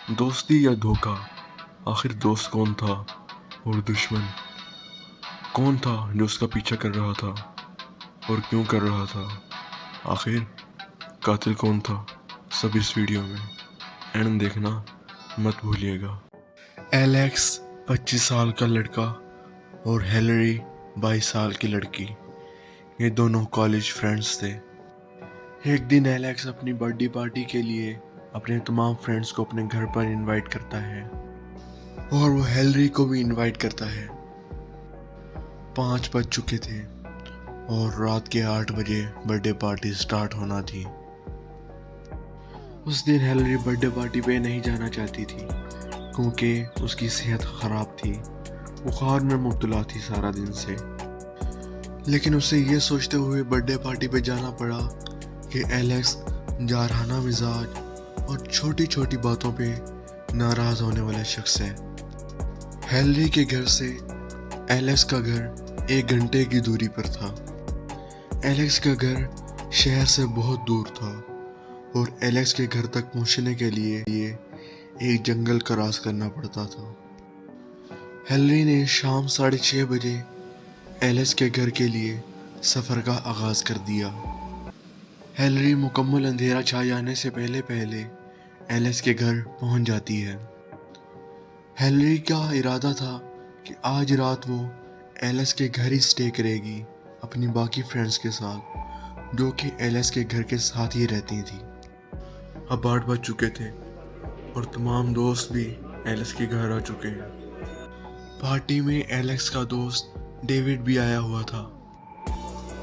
दोस्ती या धोखा, आखिर दोस्त कौन था और दुश्मन कौन था जो उसका पीछा कर रहा था और क्यों कर रहा था? आखिर कातिल कौन था? सब इस वीडियो में एंड देखना मत भूलिएगा। एलेक्स 25 साल का लड़का और हिलरी 22 साल की लड़की, ये दोनों कॉलेज फ्रेंड्स थे। एक दिन एलेक्स अपनी बर्थडे पार्टी के लिए अपने तमाम फ्रेंड्स को अपने घर पर इनवाइट करता है और वो हिलरी को भी इनवाइट करता है। 5 बज चुके थे और रात के 8 बजे बर्थडे पार्टी स्टार्ट होना थी। उस दिन हिलरी बर्थडे पार्टी पे नहीं जाना चाहती थी क्योंकि उसकी सेहत खराब थी, बुखार में मुब्तला थी सारा दिन से। लेकिन उसे ये सोचते हुए बर्थडे पार्टी पे जाना पड़ा कि एलेक्स जारहाना मिजाज और छोटी छोटी बातों पे नाराज होने वाला शख्स है। हिलरी के घर से एलेक्स का घर 1 घंटे की दूरी पर था। एलेक्स का घर शहर से बहुत दूर था और एलेक्स के घर तक पहुंचने के लिए एक जंगल क्रॉस करना पड़ता था। हिलरी ने शाम 6:30 बजे एलेक्स के घर के लिए सफ़र का आगाज़ कर दिया। हिलरी मुकम्मल अंधेरा छा जाने से पहले पहले एलेक्स के घर पहुंच जाती है। हिलरी का इरादा था कि आज रात वो एलेक्स के घर ही स्टे करेगी अपनी बाकी फ्रेंड्स के साथ, जो कि एलेक्स के घर के साथ ही रहती थी। अब 8 बज चुके थे और तमाम दोस्त भी एलेक्स के घर आ चुके हैं। पार्टी में एलेक्स का दोस्त डेविड भी आया हुआ था।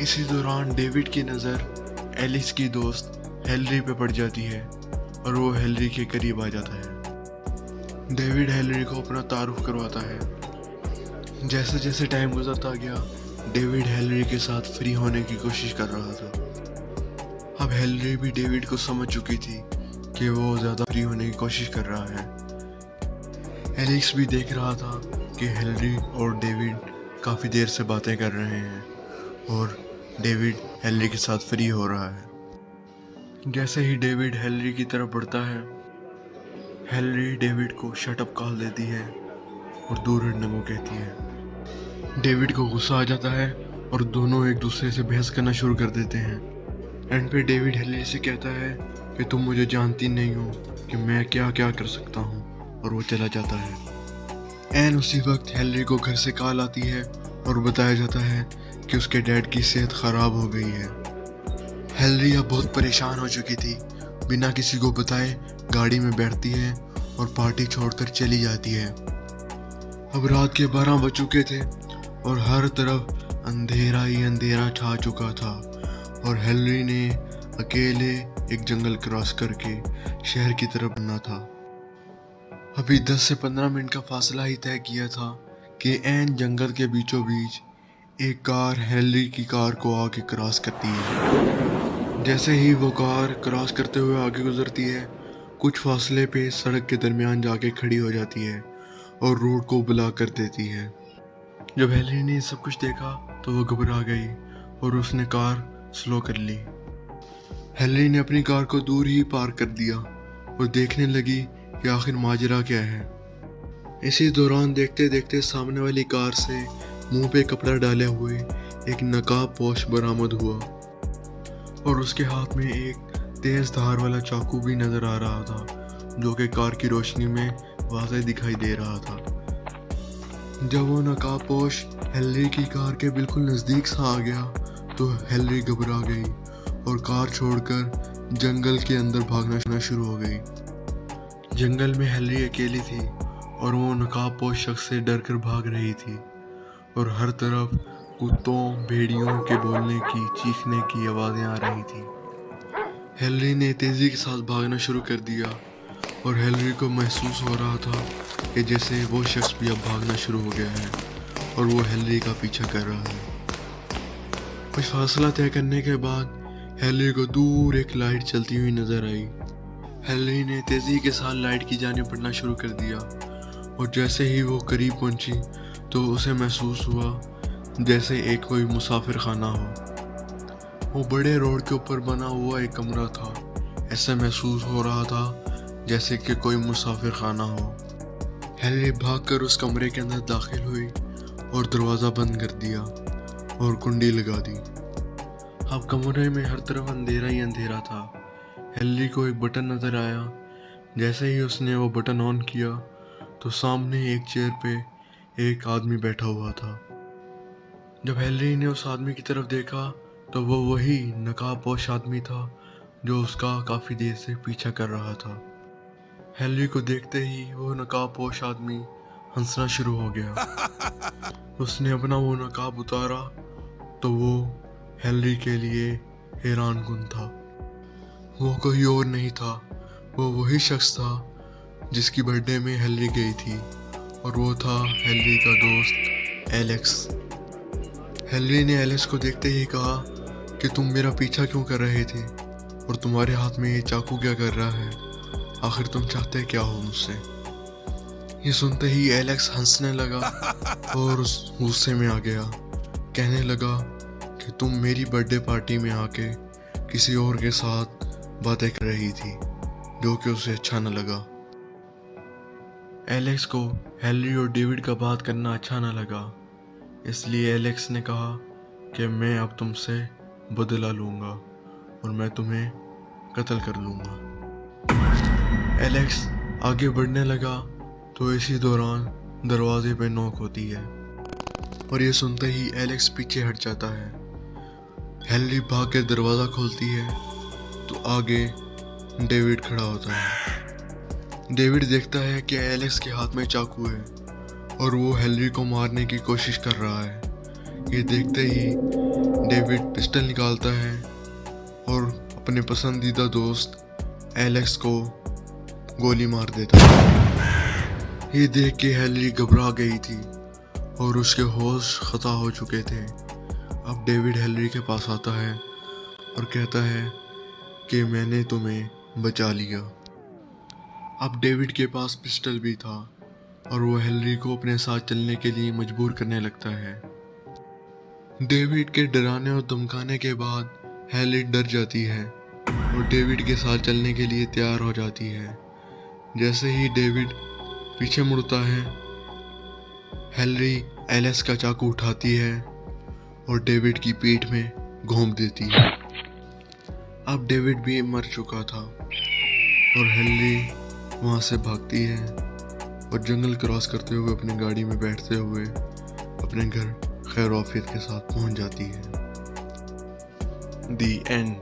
इसी दौरान डेविड की नज़र एलेक्स की दोस्त हिलरी पे पड़ जाती है और वो हिलरी के करीब आ जाता है। डेविड हिलरी को अपना तारुफ करवाता है। जैसे जैसे टाइम गुजरता गया, डेविड हिलरी के साथ फ्री होने की कोशिश कर रहा था। अब हिलरी भी डेविड को समझ चुकी थी कि वो ज़्यादा फ्री होने की कोशिश कर रहा है। एलेक्स भी देख रहा था कि हिलरी और डेविड काफ़ी देर से बातें कर रहे हैं और डेविड हिलरी के साथ फ्री हो रहा है। जैसे ही डेविड हिलरी की तरफ बढ़ता है, हिलरी डेविड को शट अप कॉल देती है और दूर हटने को कहती है। डेविड को गुस्सा आ जाता है और दोनों एक दूसरे से बहस करना शुरू कर देते हैं। एंड पे डेविड हिलरी से कहता है कि तुम मुझे जानती नहीं हो कि मैं क्या क्या कर सकता हूँ, और वो चला जाता है। एंड उसी वक्त हिलरी को घर से कॉल आती है और बताया जाता है कि उसके डैड की सेहत ख़राब हो गई है। हिलरी अब बहुत परेशान हो चुकी थी। बिना किसी को बताए गाड़ी में बैठती है और पार्टी छोड़कर चली जाती है। अब रात के 12 बज चुके थे और हर तरफ अंधेरा ही अंधेरा छा चुका था और हिलरी ने अकेले एक जंगल क्रॉस करके शहर की तरफ बढ़ना था। अभी 10 से 15 मिनट का फासला ही तय किया था कि एन जंगल के बीचों बीच एक कार हिलरी की कार को आके क्रॉस करती है। जैसे ही वो कार क्रॉस करते हुए आगे गुजरती है, कुछ फासले पे सड़क के दरमियान जाके खड़ी हो जाती है और रोड को ब्लॉक कर देती है। जब हिलरी ने सब कुछ देखा तो वो घबरा गई और उसने कार स्लो कर ली। हिलरी ने अपनी कार को दूर ही पार्क कर दिया और देखने लगी कि आखिर माजरा क्या है। इसी दौरान देखते देखते सामने वाली कार से मुंह पे कपड़ा डाले हुए एक नकाबपोश बरामद हुआ और उसके हाथ में एक तेज धार वाला चाकू भी नजर आ रहा था, जो कि कार की रोशनी में वाज़ेह दिखाई दे रहा था। जब वो नकाबपोश हिलरी की कार के बिल्कुल नज़दीक सा आ गया तो हिलरी घबरा गई और कार छोड़कर जंगल के अंदर भागना शुरू हो गई। जंगल में हिलरी अकेली थी और वो नकाबपोश शख्स से डर कर भाग रही थी और हर तरफ कुत्तों भेड़ियों के बोलने की, चीखने की आवाज़ें आ रही थी। हिलरी ने तेज़ी के साथ भागना शुरू कर दिया और हिलरी को महसूस हो रहा था कि जैसे वो शख्स भी अब भागना शुरू हो गया है और वो हिलरी का पीछा कर रहा है। कुछ फासला तय करने के बाद हिलरी को दूर एक लाइट चलती हुई नज़र आई। हिलरी ने तेज़ी के साथ लाइट की जानिब बढ़ना शुरू कर दिया और जैसे ही वो करीब पहुंची तो उसे महसूस हुआ जैसे एक कोई मुसाफिर खाना हो। वो बड़े रोड के ऊपर बना हुआ एक कमरा था। ऐसा महसूस हो रहा था जैसे कि कोई मुसाफिर खाना हो। हेनरी भागकर उस कमरे के अंदर दाखिल हुई और दरवाज़ा बंद कर दिया और कुंडी लगा दी। अब कमरे में हर तरफ अंधेरा ही अंधेरा था। हेनरी को एक बटन नज़र आया। जैसे ही उसने वो बटन ऑन किया तो सामने एक चेयर पे एक आदमी बैठा हुआ था। जब हेनरी ने उस आदमी की तरफ देखा तो वो वही नकाबपोश आदमी था जो उसका काफ़ी देर से पीछा कर रहा था। हेनरी को देखते ही वो नकाबपोश आदमी हंसना शुरू हो गया। उसने अपना वो नकाब उतारा तो वो हेनरी के लिए हैरानकुन था। वो कोई और नहीं था, वो वही शख्स था जिसकी बर्थडे में हेनरी गई थी, और वो था हेनरी का दोस्त एलेक्स। हेनरी ने एलेक्स को देखते ही कहा कि तुम मेरा पीछा क्यों कर रहे थे और तुम्हारे हाथ में ये चाकू क्या कर रहा है? आखिर तुम चाहते क्या हो मुझसे? ये सुनते ही एलेक्स हंसने लगा और उस गुस्से में आ गया। कहने लगा कि तुम मेरी बर्थडे पार्टी में आके किसी और के साथ बातें कर रही थी, जो कि उसे अच्छा न लगा। एलेक्स को हेनरी और डेविड का बात करना अच्छा न लगा, इसलिए एलेक्स ने कहा कि मैं अब तुमसे बदला लूँगा और मैं तुम्हें कत्ल कर लूँगा। एलेक्स आगे बढ़ने लगा तो इसी दौरान दरवाजे पे नॉक होती है और ये सुनते ही एलेक्स पीछे हट जाता है। हेनरी भाग के दरवाज़ा खोलती है तो आगे डेविड खड़ा होता है। डेविड देखता है कि एलेक्स के हाथ में चाकू है और वो हेनरी को मारने की कोशिश कर रहा है। ये देखते ही डेविड पिस्टल निकालता है और अपने पसंदीदा दोस्त एलेक्स को गोली मार देता है। ये देख के हेनरी घबरा गई थी और उसके होश खता हो चुके थे। अब डेविड हेनरी के पास आता है और कहता है कि मैंने तुम्हें बचा लिया। अब डेविड के पास पिस्टल भी था और वो हेनरी को अपने साथ चलने के लिए मजबूर करने लगता है। डेविड के डराने और धमकाने के बाद हेनरी डर जाती है और डेविड के साथ चलने के लिए तैयार हो जाती है। जैसे ही डेविड पीछे मुड़ता है, हेनरी एलेक्स का चाकू उठाती है और डेविड की पीठ में घोंप देती है। अब डेविड भी मर चुका था और हेनरी वहाँ से भागती है और जंगल क्रॉस करते हुए अपनी गाड़ी में बैठते हुए अपने घर खैर आफियत के साथ पहुँच जाती है। दी एंड।